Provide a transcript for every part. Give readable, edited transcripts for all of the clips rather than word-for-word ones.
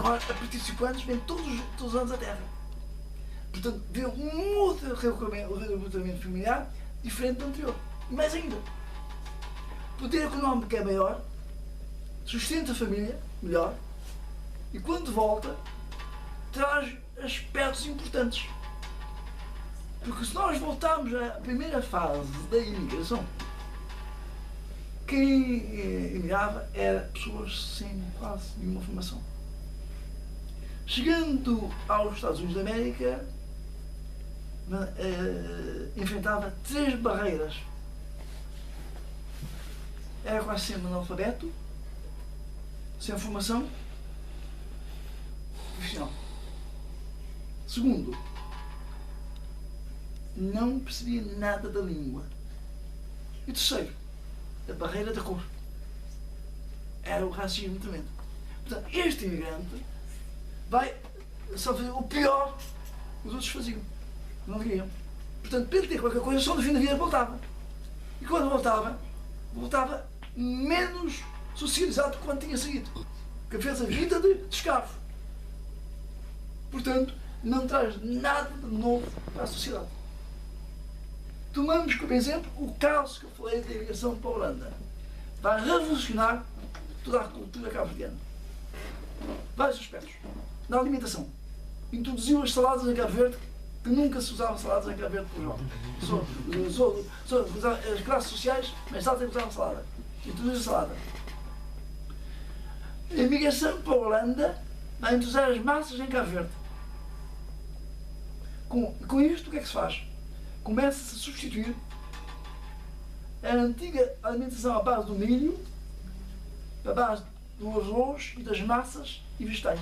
Agora, a participantes vêm todos os anos à Terra. Portanto, vê um outro recrutamento familiar diferente do anterior. E mais ainda, o poder económico é maior, sustenta a família melhor e quando volta traz aspectos importantes. Porque se nós voltarmos à primeira fase da imigração, quem imigrava era pessoas sem quase nenhuma formação. Chegando aos Estados Unidos da América, enfrentava 3 barreiras. Era quase sempre analfabeto, sem formação profissional. Segundo, não percebia nada da língua. E terceiro, a barreira da cor. Era o racismo tremendo. Portanto, este imigrante vai só fazer o pior que os outros faziam. Não queriam. Portanto, para ele ter qualquer coisa, só no fim da vida voltava. E quando voltava menos socializado que quando tinha saído. Porque fez a vida de escravo. Portanto, não traz nada de novo para a sociedade. Tomamos como exemplo o caso que eu falei da imigração para a Holanda. Vai revolucionar toda a cultura cabo-verdiana. Vários aspectos. Na alimentação. Introduziu as saladas em Cabo Verde, que nunca se usava saladas em Cabo Verde por João. As classes sociais, mas altas usavam salada. Introduziu a salada. A imigração para a Holanda vai introduzir as massas em Cabo Verde. Com isto, o que é que se faz? Começa-se a substituir a antiga alimentação à base do milho, à base do arroz e das massas e vegetais.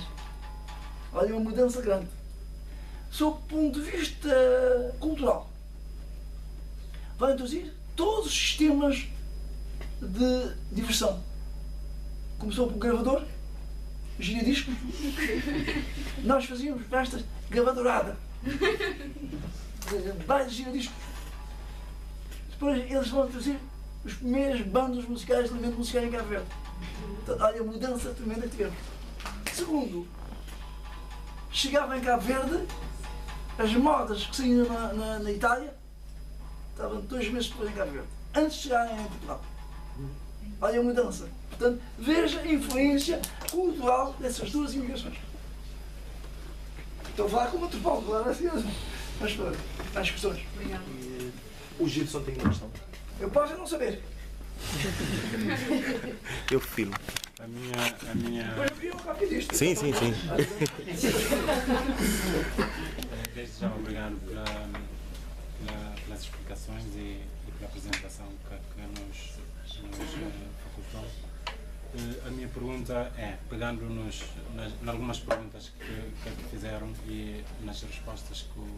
Olha, uma mudança grande. Sob o ponto de vista cultural, vai introduzir todos os sistemas de diversão. Começou por gravador, giradisco. Nós fazíamos festas gravadorada. Vários giradiscos. Depois eles vão introduzir os primeiros bandos musicais, elementos musicais em Cabo Verde. Portanto, olha a mudança tremenda que tivemos. Segundo, chegava em Cabo Verde, as modas que saíam na Itália estavam 2 meses depois em Cabo Verde, antes de chegarem em Portugal. Olha a mudança. Portanto, veja a influência cultural dessas 2 imigrações. Estou a falar como antropólogo, claro, assim mesmo. Mas para mais questões. Obrigado. O Gilson tem uma questão. Eu posso não saber. Eu filmo. A minha... Depois eu queria um cópia disto. Sim. Desde já obrigado pelas explicações e pela apresentação que nos facultou. A minha pergunta é, pegando em algumas perguntas que fizeram e nas respostas que o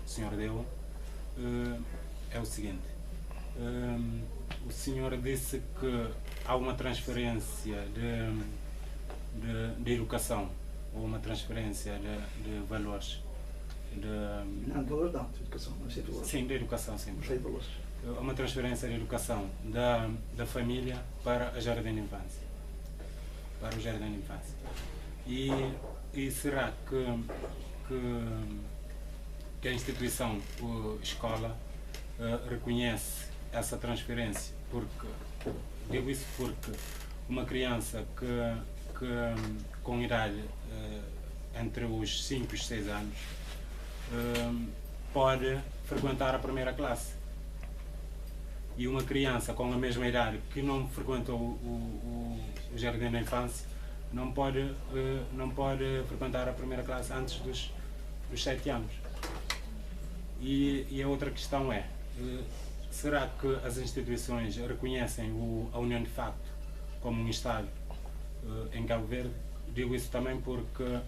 senhor deu, é o seguinte. O senhor disse que há uma transferência de educação, ou uma transferência de valores. Não, de valores não, de educação, não sei de valores. Sim, de educação, sim. Não sei de valores. Uma transferência de educação da família para a jardim de infância. Para o jardim de infância. E será que a instituição, a escola, reconhece essa transferência? Digo isso porque uma criança que com idade entre os 5 e os 6 anos pode frequentar a primeira classe. E uma criança com a mesma idade que não frequentou o jardim da infância não pode frequentar a primeira classe antes dos 7 anos. E a outra questão é, será que as instituições reconhecem a união de facto como um Estado em Cabo Verde? Digo isso também porque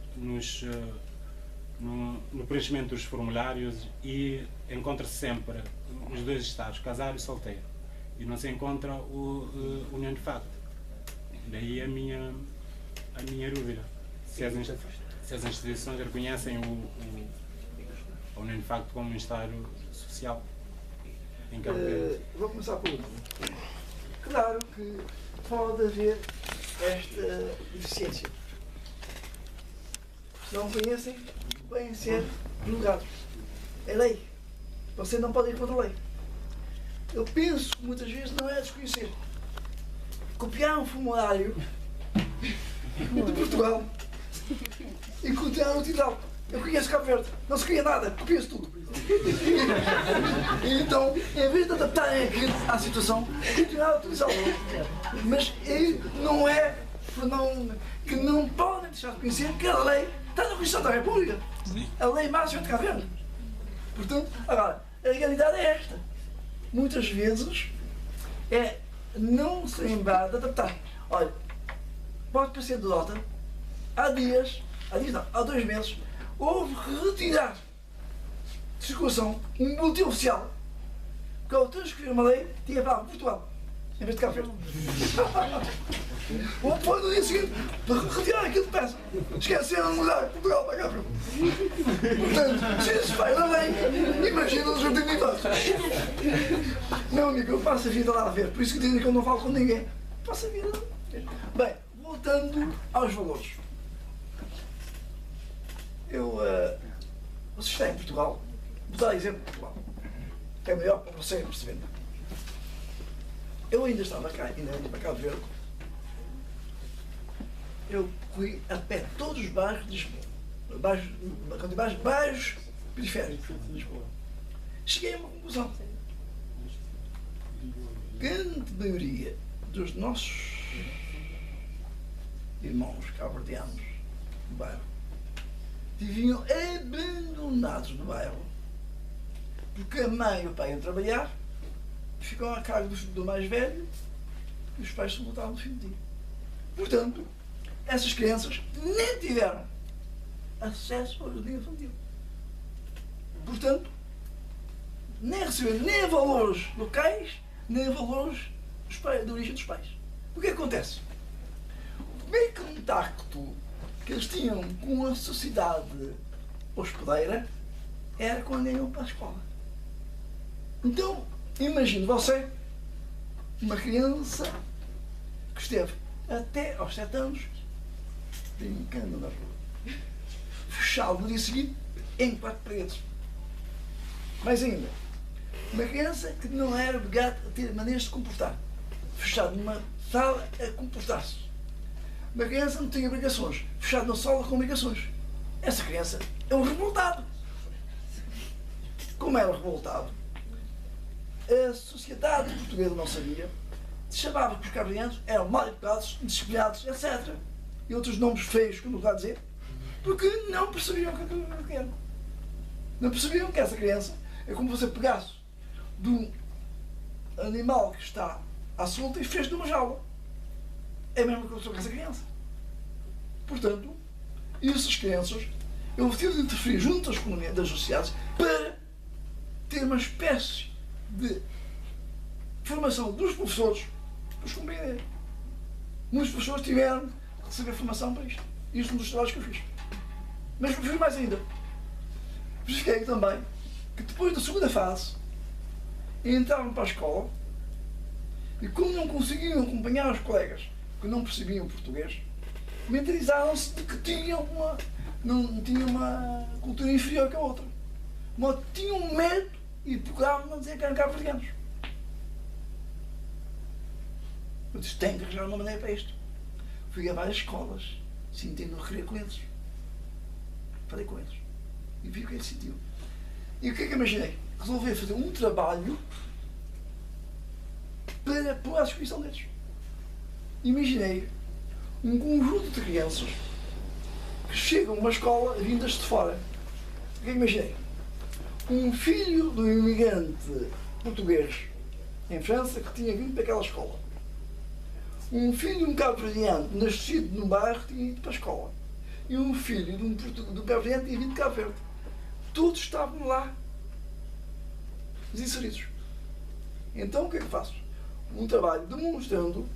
no preenchimento dos formulários encontra-se sempre os 2 estados, casado e solteiro, e não se encontra o união de facto. Daí a minha dúvida, se as instituições reconhecem a união de facto como um Estado social em Cabo Verde. Vou começar por último. Claro que pode haver esta deficiência. Se não conhecem, vêm ser julgados. É lei. Você não pode ir contra a lei. Eu penso que muitas vezes não é desconhecer. Copiar um formulário de Portugal e continuar a utilizá-lo. Eu conheço Cabo Verde, não se cria nada, copia-se tudo. Então, em vez de adaptarem aquilo à situação, continuar a utilizá-lo. Mas não é que não podem deixar de conhecer que a lei está na Constituição da República. A lei máxima de Cabo Verde. Portanto, agora, a realidade é esta. Muitas vezes não se lembrar de adaptar. Olha, pode parecer derrota. Há 2 meses, houve que retirar de circulação um boletim oficial que, ao transcrever uma lei, tinha a palavra Portugal, em vez de Cabo Verde. Foi no dia seguinte para retirar aquilo de peça. Esqueceram de mudar Portugal para Cabo Verde. Portanto, se isso faz a lei, imagina os jardim de infância. Meu amigo, eu passo a vida lá a ver, por isso que dizem que eu não falo com ninguém. Passo a vida a ver. Bem, voltando aos valores. Você está em Portugal, vou dar exemplo de Portugal, que é melhor para você perceber. Eu ainda estava cá, ainda para Cabo Verde. Eu fui a pé todos os bairros de Lisboa, bairros periféricos de Lisboa. Cheguei a uma conclusão. Grande maioria dos nossos irmãos cabo-verdianos do bairro viviam abandonados no bairro, porque a mãe e o pai iam trabalhar, ficam a cargo do mais velho e os pais se voltavam no fim do dia. Portanto, essas crianças nem tiveram acesso ao jardim infantil. Portanto, nem receberam nem valores locais, nem valores de origem dos pais. O que acontece? O primeiro contacto que eles tinham com a sociedade hospedeira era quando iam para a escola. Então, imagine você, uma criança que esteve até aos 7 anos brincando na rua, fechado no dia seguinte em 4 paredes. Mais ainda, uma criança que não era obrigada a ter maneiras de se comportar, fechado numa sala a comportar-se. Uma criança não tinha obrigações, fechado na sala com obrigações. Essa criança é um revoltado. Como era revoltado, a sociedade portuguesa não sabia, chamava que os cabo-verdianos eram mal educados, indisciplinados, etc. E outros nomes feios que eu não vou dizer, porque não percebiam o que era. Não percebiam que essa criança é como você pegasse de um animal que está à solta e fez de uma jaula. É a mesma coisa com essa criança. Portanto, essas crianças, eu tive de interferir junto às comunidades, das sociedades, para ter uma espécie de formação dos professores para os compreender. Muitos professores tiveram que receber formação para isto. Isto é um dos trabalhos que eu fiz. Mas prefiro mais ainda. Verifiquei também que depois da segunda fase entravam para a escola e, como não conseguiam acompanhar os colegas que não percebiam português, mentalizaram-se de que não tinham uma cultura inferior que a outra. Mas tinham medo e procuravam não dizer que eram cabo-verdianos. Eu disse, tenho que arranjar uma maneira para isto. Fui a várias escolas, sentindo requerer com eles. Falei com eles. E vi o que eles sentiam. E o que é que imaginei? Resolvi fazer um trabalho para pôr à disposição deles. Imaginei um conjunto de crianças que chegam a uma escola vindas de fora. O que é que imaginei? Um filho do imigrante português em França que tinha vindo para aquela escola. Um filho de um cabo-verdiano nascido num bairro que tinha ido para a escola. E um filho de um cabo-verdiano que tinha vindo de Cabo Verde. Todos estavam lá, inseridos. Então o que é que faço? Um trabalho demonstrando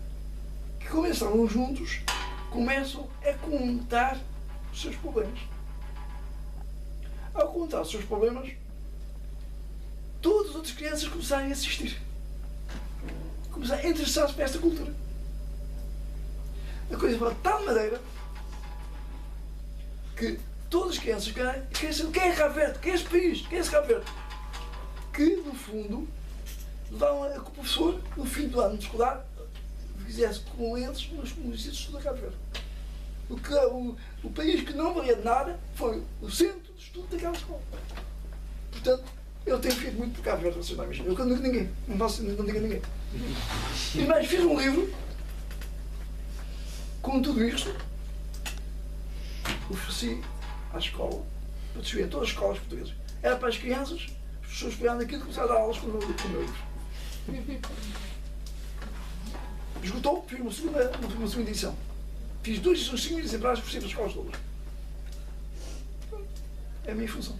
que, como eles estavam juntos, começam a contar os seus problemas. Ao contar os seus problemas, todas as outras crianças começaram a assistir. Começaram a interessar-se por esta cultura. a coisa foi de tal maneira que todas as crianças querem saber quem é Cabo Verde, quem é este país, quem é esse Cabo Verde. Que, no fundo, levavam a que o professor, no fim do ano escolar, fizesse com eles nos sítios de estudo de Cabo Verde. O país que não valia de nada foi o centro de estudo daquela escola. Portanto, eu tenho feito muito por Cabo Verde, vocês não imaginam. Eu não digo a ninguém, não digo a ninguém. E mais, fiz um livro com tudo isto, ofereci à escola, para distribuir a todas as escolas portuguesas. Era para as crianças, as pessoas esperavam aquilo e começaram a dar aulas com o meu livro. Esgotou, fiz uma segunda edição. Fiz 2 5 exemplares por sempre as escolas todas. É a minha função.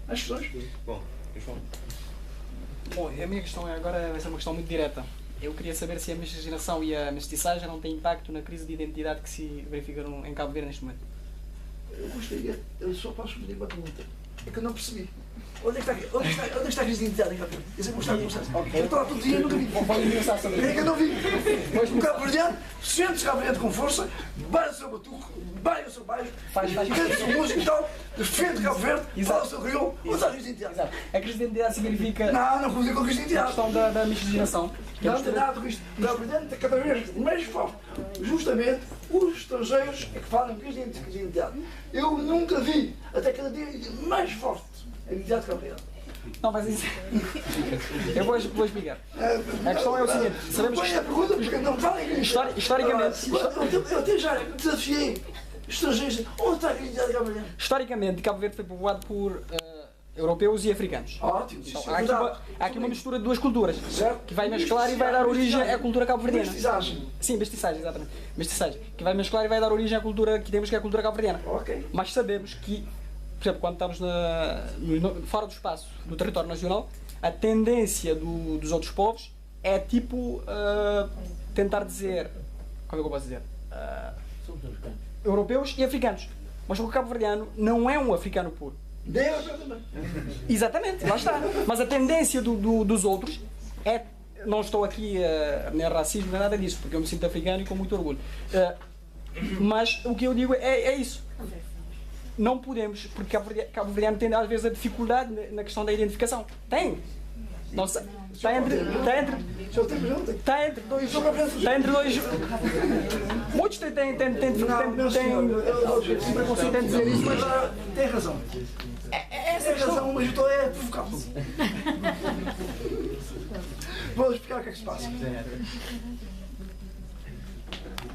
As questões? Bom, João. Bom, a minha questão agora vai ser uma questão muito direta. Eu queria saber se a miscigenação e a mestiçagem não têm impacto na crise de identidade que se verifica em Cabo Verde neste momento. Eu gostaria, eu só posso responder uma pergunta. É que eu não percebi. Onde é que está a crise de identidade em Cabo Verde? Eu estou lá todo dia e nunca vi. É que eu não vi. O Cabo Verdeano sente-se Cabo Verde com força, vai o seu batuco, vai o seu baixo, canta a sua música e tal, defende Cabo Verde, fala o seu crioulo, onde está a crise de identidade? Exato. A crise de identidade significa Não vou dizer com a crise de a identidade. questão da miscigenação. Não tem nada com isto. O Cabo Verdeano está cada vez mais forte. Justamente os estrangeiros é que falam crise de identidade. Eu nunca vi, até cada dia mais forte, a identidade de Cabo Verde. Não, mas isso. Eu vou explicar. A questão é o seguinte: sabemos Põe a pergunta porque não falem historicamente. Eu até já desafiei estrangeiros. Onde está a identidade de Cabo Verde? Historicamente, Cabo Verde foi povoado por europeus e africanos. Ótimo. Então, há aqui uma mistura de duas culturas Certo. que vai mesclar e vai dar origem à cultura cabo-verdiana. Mestiçagem. Sim, mestiçagem, exatamente. Mestiçagem. Que vai mesclar e vai dar origem à cultura que temos, que é a cultura cabo-verdiana. Ok. Mas sabemos que, por exemplo, quando estamos fora do espaço do território nacional, a tendência dos outros povos é tipo tentar dizer, como é que eu posso dizer? Europeus e africanos. Mas o cabo-verdiano não é um africano puro. Nem europeu também. Exatamente, lá está. Mas a tendência dos outros é. Não estou aqui nem racismo, nem nada disso, porque eu me sinto africano e com muito orgulho. Mas o que eu digo é isso. Não podemos, porque Cabo Verdeano tem às vezes a dificuldade na questão da identificação. Tem. Não sei. Está entre dois. Muitos têm preconceito em dizer isso, mas tem razão. Tem razão, mas eu estou a provocar-me. Vou explicar o que é que se passa.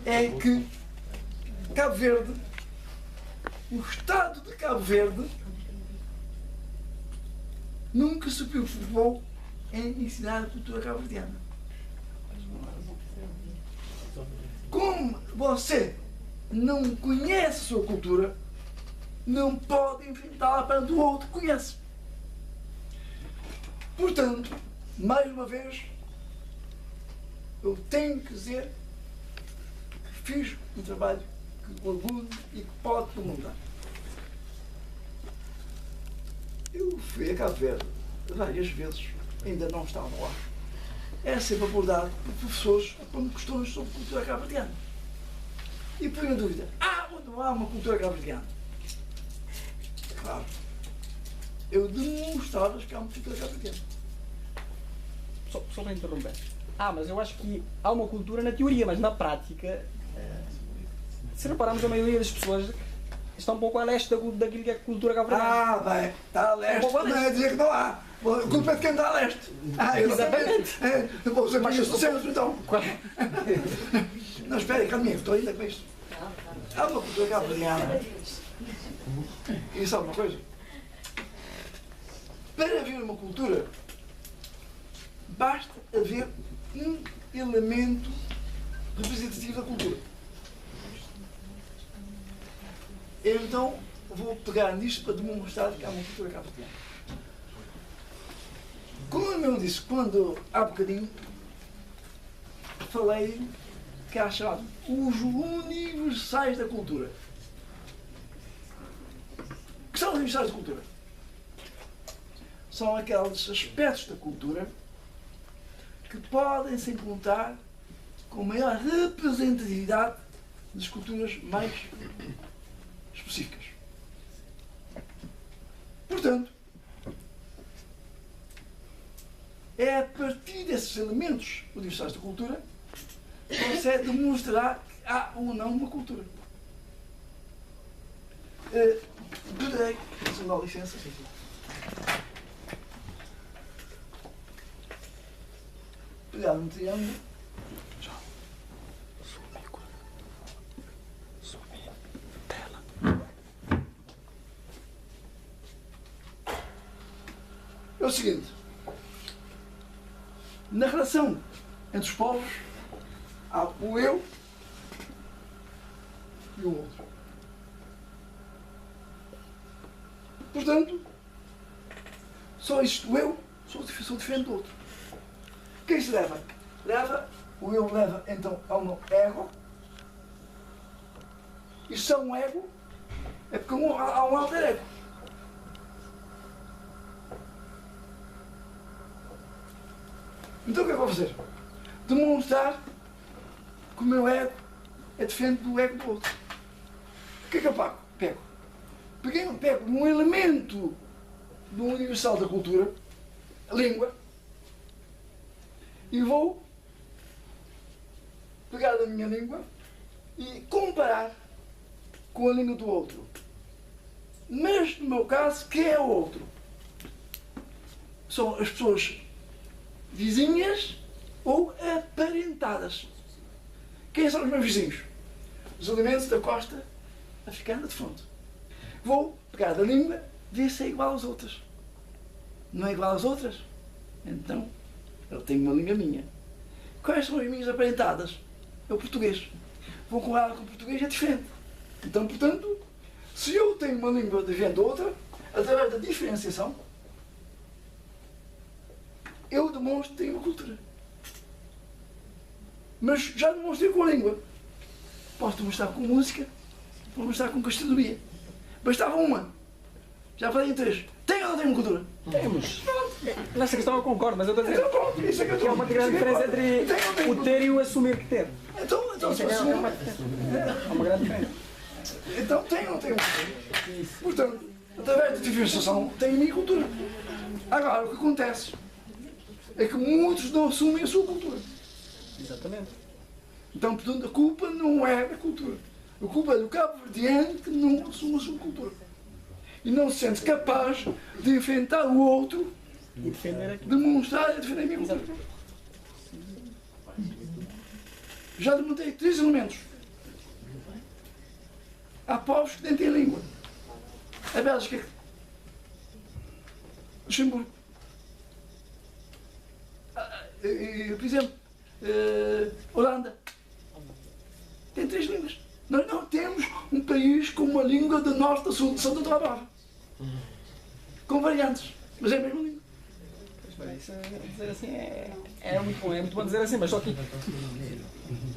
É que Cabo Verde, o Estado de Cabo Verde, nunca se preocupou em ensinar a cultura cabo-verdiana. Como você não conhece a sua cultura, não pode enfrentá-la perante o outro que conhece. Portanto, mais uma vez, eu tenho que dizer que fiz um trabalho que orgulho e que pode perguntar. Eu fui a Cabo Verde várias vezes, ainda não estava lá. Era sempre abordado por professores com questões sobre cultura cabo-verdiana. E põe a dúvida: não há uma cultura cabo-verdiana? Claro. Eu demonstrava que há uma cultura cabo-verdiana. Só para interromper. Mas eu acho que há uma cultura na teoria, mas na prática, se repararmos, a maioria das pessoas está um pouco a leste daquilo que é a cultura cabo-verdiana. Bem, está a leste, não é dizer que não há. A culpa é de quem está a leste. Exatamente. Eu vou ser mais do centro, então. Não, espera, calma, estou ainda com isto. Há uma cultura cabo-verdiana. E sabe uma coisa? Para haver uma cultura, basta haver um elemento representativo da cultura. Eu, então, vou pegar nisto para demonstrar que há uma cultura cabo-verdiana. Como eu disse, quando há bocadinho falei que há chamado os universais da cultura. O que são os universais da cultura? São aqueles aspectos da cultura que podem se encontrar com com maior representatividade das culturas mais específicas. Portanto, é a partir desses elementos universais da cultura que você demonstrará que há ou não uma cultura. Poderei, se me dá licença, pegar um triângulo. É o seguinte, na relação entre os povos há o eu e o outro. Portanto, só existe o eu, sou diferente do outro. O que é isso leva? O eu leva então ao meu ego. E se há um ego, é porque há um alter ego. Então o que é que eu vou fazer? Demonstrar que o meu ego é diferente do ego do outro. O que é que eu pego? Pego um elemento do universal da cultura, a língua, e vou pegar a minha língua e comparar com a língua do outro. Mas, no meu caso, quem é o outro? São as pessoas vizinhas ou aparentadas. Quem são os meus vizinhos? Os elementos da costa africana de fundo. Vou pegar da língua, ver se é igual às outras. Não é igual às outras? Então, eu tenho uma língua minha. Quais são as minhas aparentadas? É o português. Vou comparar com o português, é diferente. Então, portanto, se eu tenho uma língua diferente da outra, através da diferenciação, eu demonstro que tenho uma cultura. Mas já demonstrei com a língua. Posso demonstrar com música, posso demonstrar com castellaria. Bastava uma. Já falei em três. Tem ou não tem uma cultura? Temos. Nessa questão eu concordo, mas eu estou a dizer Então pronto, isso é que eu estou que há uma grande diferença entre o ter e o assumir que ter. Então se fosse uma. Há uma grande diferença. Então tem ou não tem uma cultura? Portanto, através da diferenciação, tem a minha cultura. Agora, o que acontece é que muitos não assumem a sua cultura. Exatamente. Então, portanto, a culpa não é da cultura. A culpa é do cabo-verdiano que não assume a sua cultura. E não se sente capaz de enfrentar o outro, E defender aqui. demonstrar e defender a minha cultura. Já demontei 3 elementos. Há povos que nem têm língua. A Bélgica, Luxemburgo. Por exemplo, Holanda. Tem 3 línguas. Nós não temos um país com uma língua de norte a sul, de Santa Trabava. Com variantes, mas é a mesma língua. Isso, dizer assim, é muito bom dizer assim, mas só que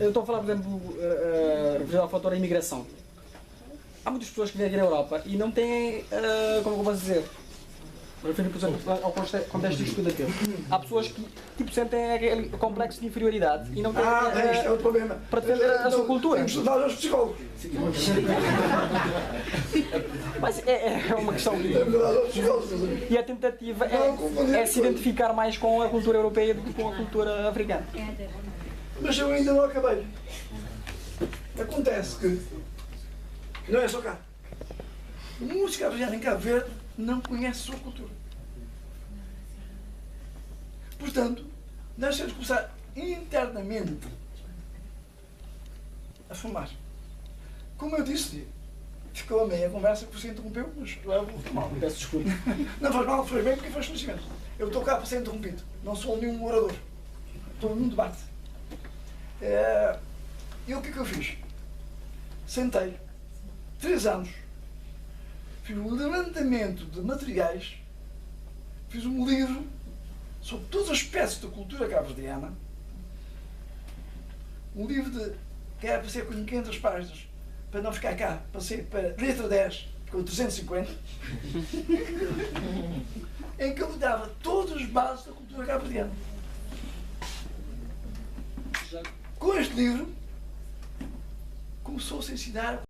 eu estou a falar, por exemplo, referido ao fator da imigração. Há muitas pessoas que vêm aqui na Europa e não têm, como eu posso dizer, referindo, por exemplo, ao contexto estudativo. Há pessoas que tipo, sentem aquele complexo de inferioridade e não têm Isto é outro problema. para defender a sua cultura. Temos de levar aos psicólogos. Mas é uma questão de... Temos de levar aos psicólogos. meus amigos. E a tentativa Não confundir é se identificar mais com a cultura europeia do que com a cultura africana. Mas eu ainda não acabei. Acontece que não é só cá. Muitos cabo-verdianos em Cabo Verde não conhecem a sua cultura. Portanto, nós temos que começar internamente a formar. Como eu disse, ficou a meia conversa que você interrompeu, mas eu vou tomar. Peço desculpa. Não faz mal, foi bem porque faz conhecimento. Eu estou cá para ser interrompido. Não sou nenhum orador. Estou num debate. E o que é que eu fiz? Sentei 3 anos, fiz um levantamento de materiais, fiz um livro sobre todas as espécies da cultura cabo-verdiana, um livro que era para ser com 500 páginas, para não ficar cá, passei para letra 10, com 350, em que eu dava todas as bases da cultura cabo-verdiana. Com este livro, começou-se a ensinar